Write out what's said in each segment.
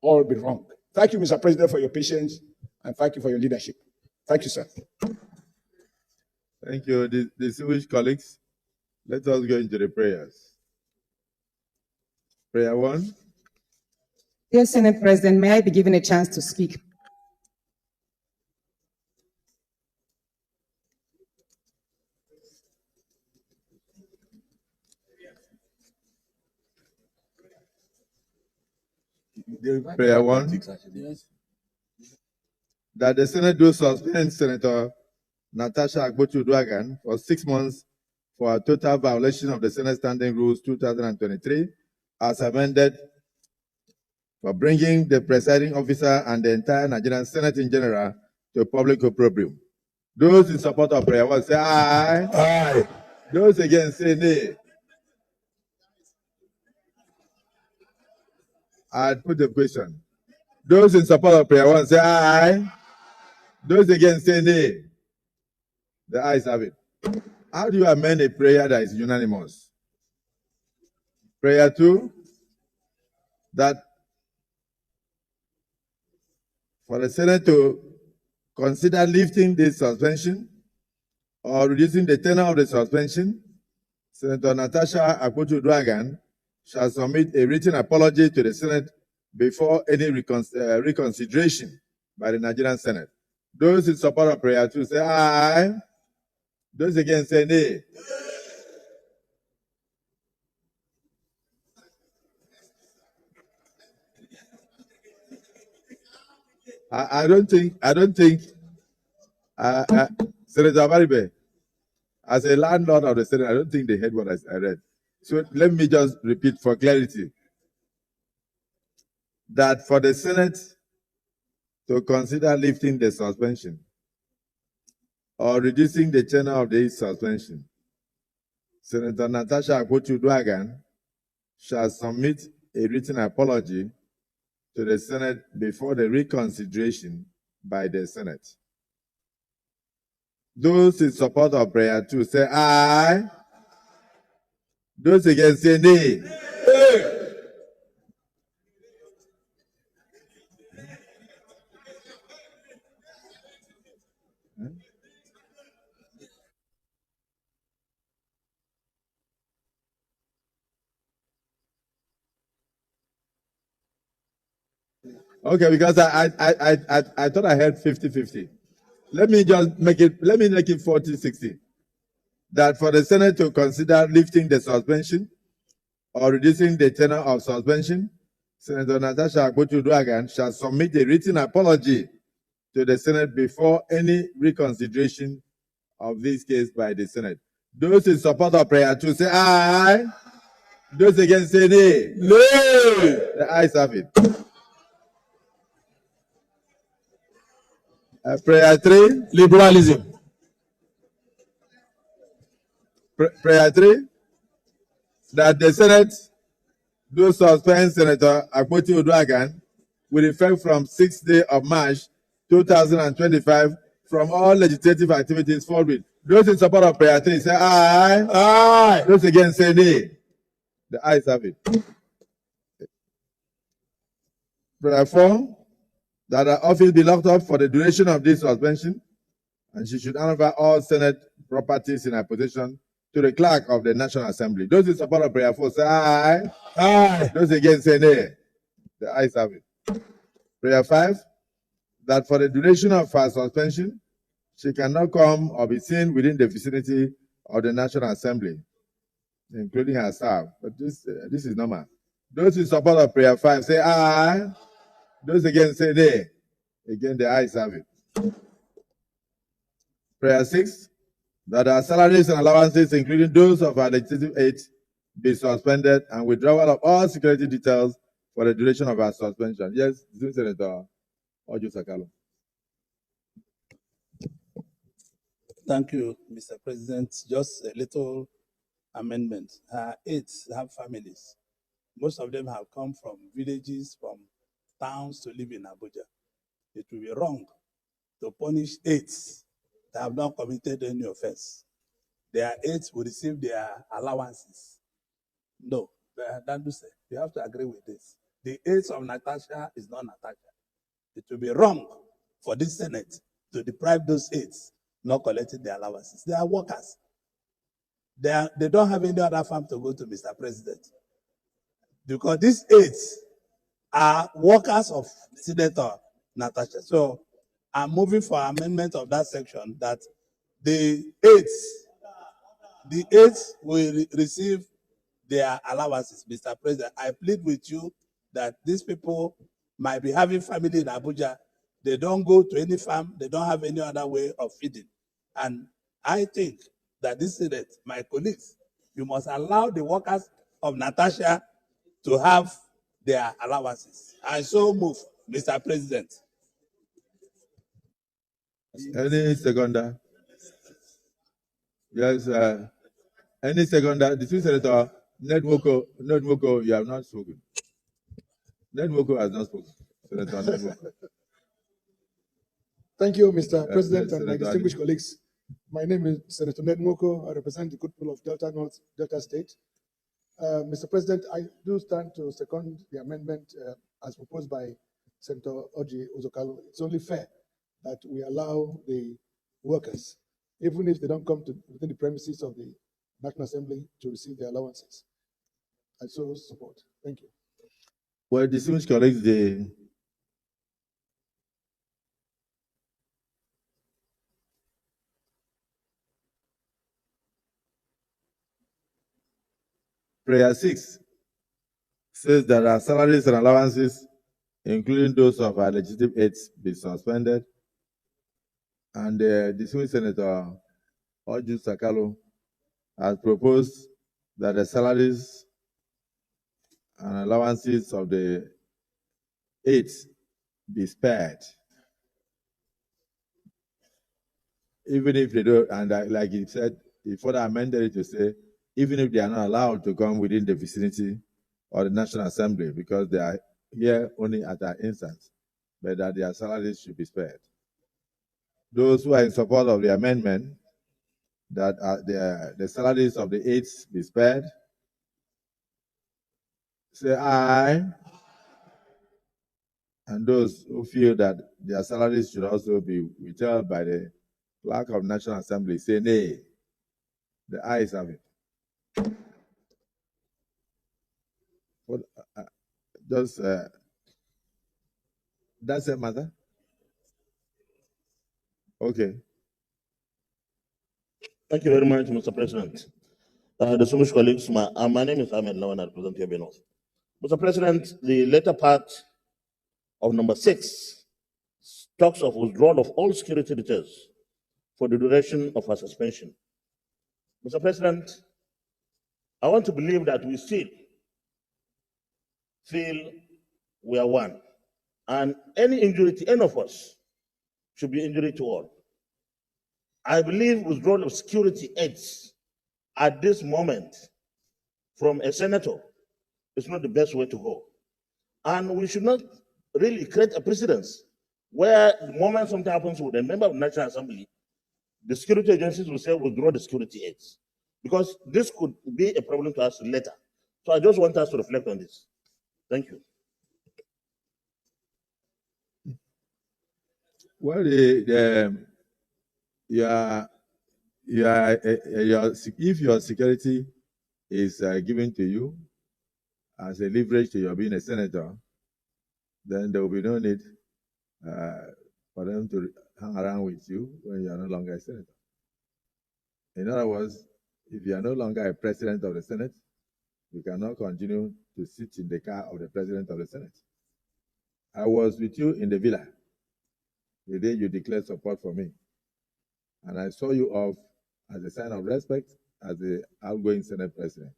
all be wrong. Thank you, Mr. President, for your patience, and thank you for your leadership. Thank you, sir. Thank you, distinguished colleagues. Let us go into the prayers. Prayer 1. Dear Senate President, may I be given a chance to speak? Prayer 1. That the Senate do suspend Senator Natasha Duagan for 6 months for a total violation of the Senate Standing Rules 2023 as amended for bringing the presiding officer and the entire Nigerian Senate in general to public opprobrium. Those in support of prayer 1 say aye. Aye. Those against say nay. I put the question. Those in support of prayer 1 say aye. Those against say nay. The ayes have it. How do you amend a prayer that is unanimous? Prayer 2, that for the Senate to consider lifting this suspension or reducing the tenor of the suspension, Senator Natasha Duagan shall submit a written apology to the Senate before any reconsideration by the Nigerian Senate. Those in support of prayer 2 say aye. Those against say nay. I don't think, Senator Baribe, as a landlord of the Senate, I don't think they heard what I read. So let me just repeat for clarity. That for the Senate to consider lifting the suspension or reducing the tenor of the suspension, Senator Natasha Duagan shall submit a written apology to the Senate before the reconsideration by the Senate. Those in support of prayer 2 say aye. Those against say nay. Okay, because I thought I heard 50-50. Let me make it 40-60. That for the Senate to consider lifting the suspension or reducing the tenor of suspension, Senator Natasha Duagan shall submit a written apology to the Senate before any reconsideration of this case by the Senate. Those in support of prayer 2 say aye. Those against say nay. Nay. The ayes have it. Prayer 3. Liberalism. Prayer 3. That the Senate do suspend Senator Duagan with effect from 6th day of March 2025 from all legislative activities forthwith. Those in support of prayer 3 say aye. Aye. Those against say nay. The ayes have it. Prayer 4. That her office be locked up for the duration of this suspension, and she should hand over all Senate properties in her possession to the clerk of the National Assembly. Those in support of prayer 4 say aye. Aye. Those against say nay. The ayes have it. Prayer 5. That for the duration of her suspension, she cannot come or be seen within the vicinity of the National Assembly, including her staff. But this is normal. Those in support of prayer 5 say aye. Those against say nay. Again, the ayes have it. Prayer 6. That our salaries and allowances, including those of our legislative aides, be suspended and withdrawal of all security details for the duration of our suspension. Yes, Senator Ojo Sakalo. Thank you, Mr. President. Just a little amendment. Aides have families. Most of them have come from villages, from towns to live in Abuja. It will be wrong to punish aides that have not committed any offense. Their aides will receive their allowances. No, don't do so. You have to agree with this. The aides of Natasha is not Natasha. It will be wrong for this Senate to deprive those aides not collecting their allowances. They are workers. They don't have any other farm to go to, Mr. President. Because these aides are workers of Senator Natasha. So I'm moving for amendment of that section that the aides will receive their allowances. Mr. President, I plead with you that these people might be having family in Abuja. They don't go to any farm. They don't have any other way of feeding. And I think that this Senate, my colleagues, you must allow the workers of Natasha to have their allowances. I so move, Mr. President. Any seconder? Yes, any seconder? The two senator, Nedwoko, you have not spoken. Nedwoko has not spoken. Senator Nedwoko. Thank you, Mr. President, and my Senator distinguished colleagues. My name is Senator Ned Moko. I represent the good people of Delta North, Delta State. Mr. President, I do stand to second the amendment as proposed by Senator Oji Uzokalu. It's only fair that we allow the workers, even if they don't come to within the premises of the National Assembly, to receive their allowances. I so support. Thank you. Well, distinguished colleagues, the prayer 6 says that our salaries and allowances, including those of our legislative aides, be suspended. And the distinguished Senator Oju Sakalo has proposed that the salaries and allowances of the aides be spared. Even if they don't, and like he said, he further amended it to say, even if they are not allowed to come within the vicinity of the National Assembly because they are here only at our instance, but that their salaries should be spared. Those who are in support of the amendment, that the salaries of the aides be spared, say aye. And those who feel that their salaries should also be withheld by the clerk of National Assembly, say nay. The ayes have it. What, just that's a matter. Okay. Thank you very much, Mr. President. Distinguished colleagues, my name is Ahmed Lawan, I represent Yobe North. Mr. President, the later part of number 6 talks of withdrawal of all security details for the duration of our suspension. Mr. President, I want to believe that we still feel we are one, and any injury to any of us should be injury to all. I believe withdrawal of security aids at this moment from a senator is not the best way to go. And we should not really create a precedence where the moment something happens with a member of the National Assembly, the security agencies will say withdraw the security aids, because this could be a problem to us later. So I just want us to reflect on this. Thank you. Well, if your security is given to you as a leverage to your being a senator, then there will be no need for them to hang around with you when you are no longer a senator. In other words, if you are no longer a president of the Senate, you cannot continue to sit in the car of the president of the Senate. I was with you in the villa the day you declared support for me, and I saw you off as a sign of respect as the outgoing Senate president.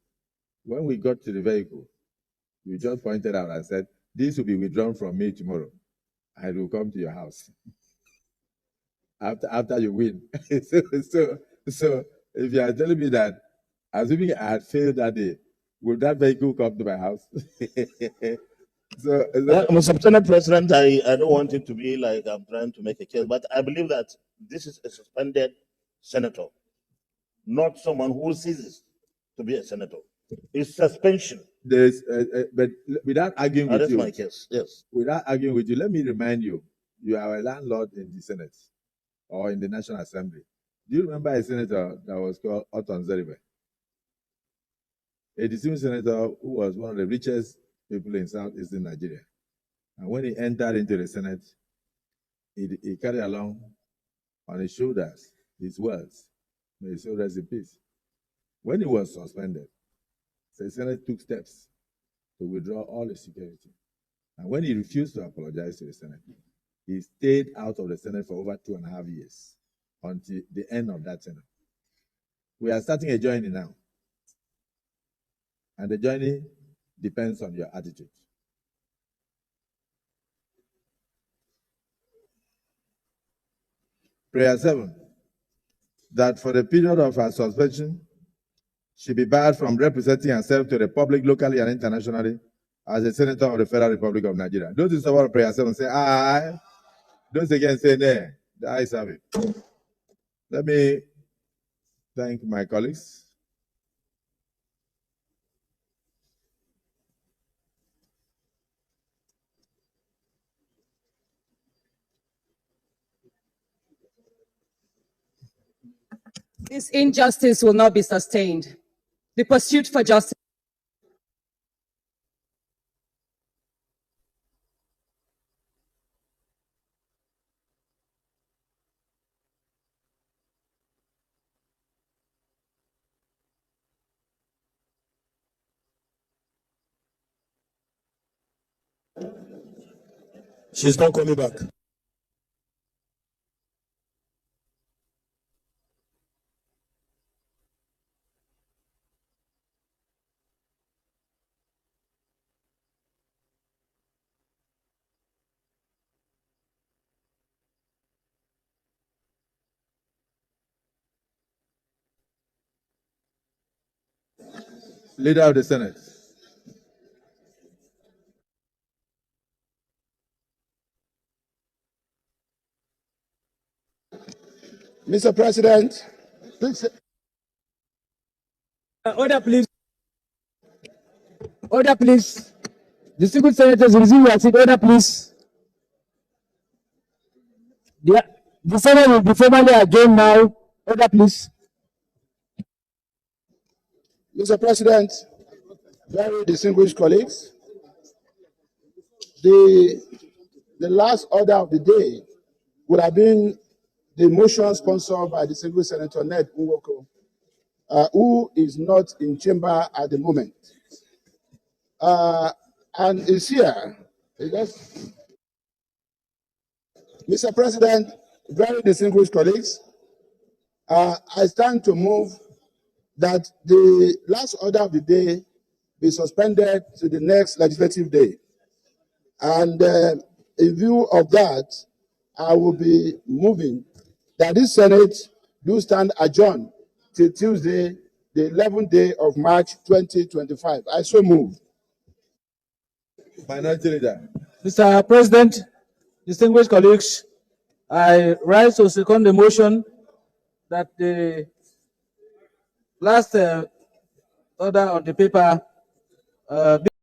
When we got to the vehicle, you just pointed out and said, "This will be withdrawn from me tomorrow. I will come to your house after you win." so if you are telling me that, assuming I had failed that day, would that vehicle come to my house? Mr. Senate President, I don't want it to be like I'm trying to make a case, but I believe that this is a suspended senator, not someone who ceases to be a senator. It's suspension. but without arguing with That's you, my case. Yes. without arguing with you, let me remind you, you are a landlord in the Senate or in the National Assembly. Do you remember a senator that was called Oton Zeribe? A distinguished senator who was one of the richest people in southeastern Nigeria. And when he entered into the Senate, he carried along on his shoulders his wealth. May his soul rest in peace. When he was suspended, the Senate took steps to withdraw all the security. And when he refused to apologize to the Senate, he stayed out of the Senate for over 2.5 years until the end of that tenure. We are starting a journey now. And the journey depends on your attitude. Prayer 7, that for the period of her suspension, she be barred from representing herself to the public locally and internationally as a senator of the Federal Republic of Nigeria. Those who support prayer 7 say aye. Those again say nay. The ayes have it. Let me thank my colleagues. This injustice will not be sustained. The pursuit for justice. She's not coming back. Leader of the Senate. Mr. President, please. Order, please. Order, please. Distinguished senators, resume your seat. Order, please. The Senate will be formally adjourned now. Order, please. Mr. President, very distinguished colleagues, the last order of the day would have been the motion sponsored by distinguished Senator Ned Nwoko, who is not in chamber at the moment. And is here. Mr. President, very distinguished colleagues, I stand to move that the last order of the day be suspended to the next legislative day. And in view of that, I will be moving that this Senate do stand adjourned till Tuesday, the 11th day of March 2025. I so move. Minority Leader. Mr. President, distinguished colleagues, I rise to second the motion that the last order on the paper